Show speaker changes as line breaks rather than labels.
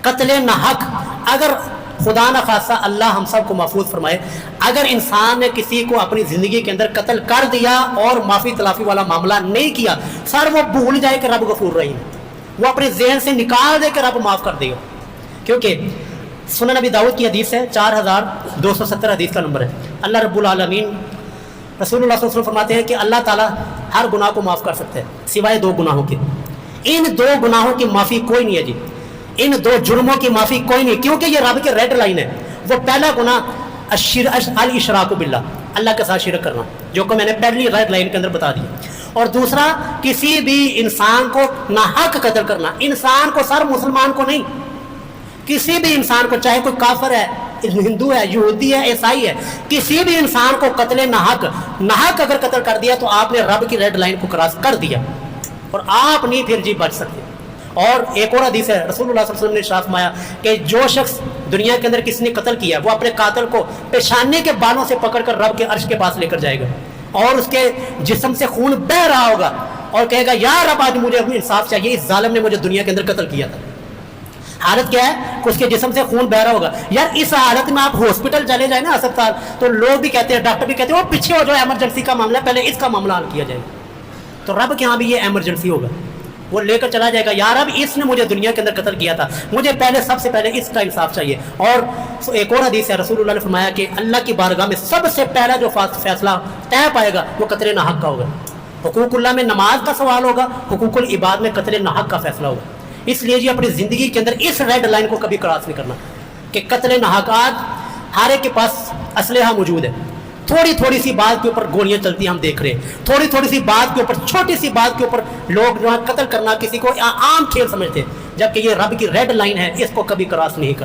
قتل ناحق، اگر خدا نہ خاصہ اللہ ہم سب کو محفوظ فرمائے، اگر انسان نے کسی کو اپنی زندگی کے اندر قتل کر دیا اور معافی تلافی والا معاملہ نہیں کیا، سر وہ بھول جائے کہ رب غفور رحیم، وہ اپنے ذہن سے نکال دے کہ رب معاف کر دے گا. کیونکہ سنن نبی داؤد کی حدیث ہے، 4270 حدیث کا نمبر ہے. اللہ رب العالمین رسول اللہ صلی اللہ علیہ وسلم فرماتے ہیں کہ اللہ تعالیٰ ہر گناہ کو معاف کر سکتے ہیں سوائے 2 گناہوں کے. ان 2 گناہوں کی معافی کوئی نہیں ہے جی، ان 2 جرموں کی معافی کوئی نہیں، کیونکہ یہ رب کے ریڈ لائن ہے. وہ پہلا گناہ الاشراک باللہ، اللہ کے ساتھ شرک کرنا، جو کہ میں نے پہلی ریڈ لائن کے اندر بتا دیا. اور دوسرا کسی بھی انسان کو ناحق قتل کرنا، انسان کو، سر مسلمان کو نہیں، کسی بھی انسان کو، چاہے کوئی کافر ہے، ہندو ہے، یہودی ہے، عیسائی ہے، کسی بھی انسان کو قتل ناحق اگر قتل کر دیا تو آپ نے رب کی ریڈ لائن کو کراس کر دیا اور آپ نہیں پھر جی بچ سکتے. اور ایک اور حدیث ہے، رسول اللہ صلی اللہ علیہ وسلم نے ارشاد فرمایا کہ جو شخص دنیا کے اندر کسی نے قتل کیا وہ اپنے قاتل کو پیشانی کے بالوں سے پکڑ کر رب کے عرش کے پاس لے کر جائے گا اور اس کے جسم سے خون بہہ رہا ہوگا اور کہے گا یا رب آج مجھے اپنی انصاف چاہیے، اس ظالم نے مجھے دنیا کے اندر قتل کیا تھا. حالت کیا ہے کہ اس کے جسم سے خون بہ رہا ہوگا. یار اس حالت میں آپ ہاسپٹل چلے جائیں نا، اسپتال، تو لوگ بھی کہتے ہیں، ڈاکٹر بھی کہتے ہیں وہ پیچھے ہو جائے، ایمرجنسی کا معاملہ ہے، پہلے اس کا معاملہ حل کیا جائے. تو رب کے ہاں بھی یہ ایمرجنسی ہوگا، وہ لے کر چلا جائے گا، یار اب اس نے مجھے دنیا کے اندر قتل کیا تھا، مجھے پہلے سب سے پہلے اس کا انصاف چاہیے. اور ایک اور حدیث ہے، رسول اللہ نے فرمایا کہ اللہ کی بارگاہ میں سب سے پہلا جو فیصلہ طے پائے گا وہ قتل ناحق کا ہوگا. حقوق اللہ میں نماز کا سوال ہوگا، حقوق العباد میں قتل ناحق کا فیصلہ ہوگا. اس لیے جی اپنی زندگی کے اندر اس ریڈ لائن کو کبھی کراس نہیں کرنا کہ قتل ناحق. آج ہر ایک کے پاس اسلحہ موجود ہے، تھوڑی سی بات کے اوپر گولیاں چلتی ہیں، ہم دیکھ رہے ہیں، تھوڑی سی بات کے اوپر، چھوٹی سی بات کے اوپر لوگ جو ہے قتل کرنا کسی کو عام کھیل سمجھتے ہیں، جبکہ یہ رب کی ریڈ لائن ہے، اس کو کبھی کراس نہیں کرنا.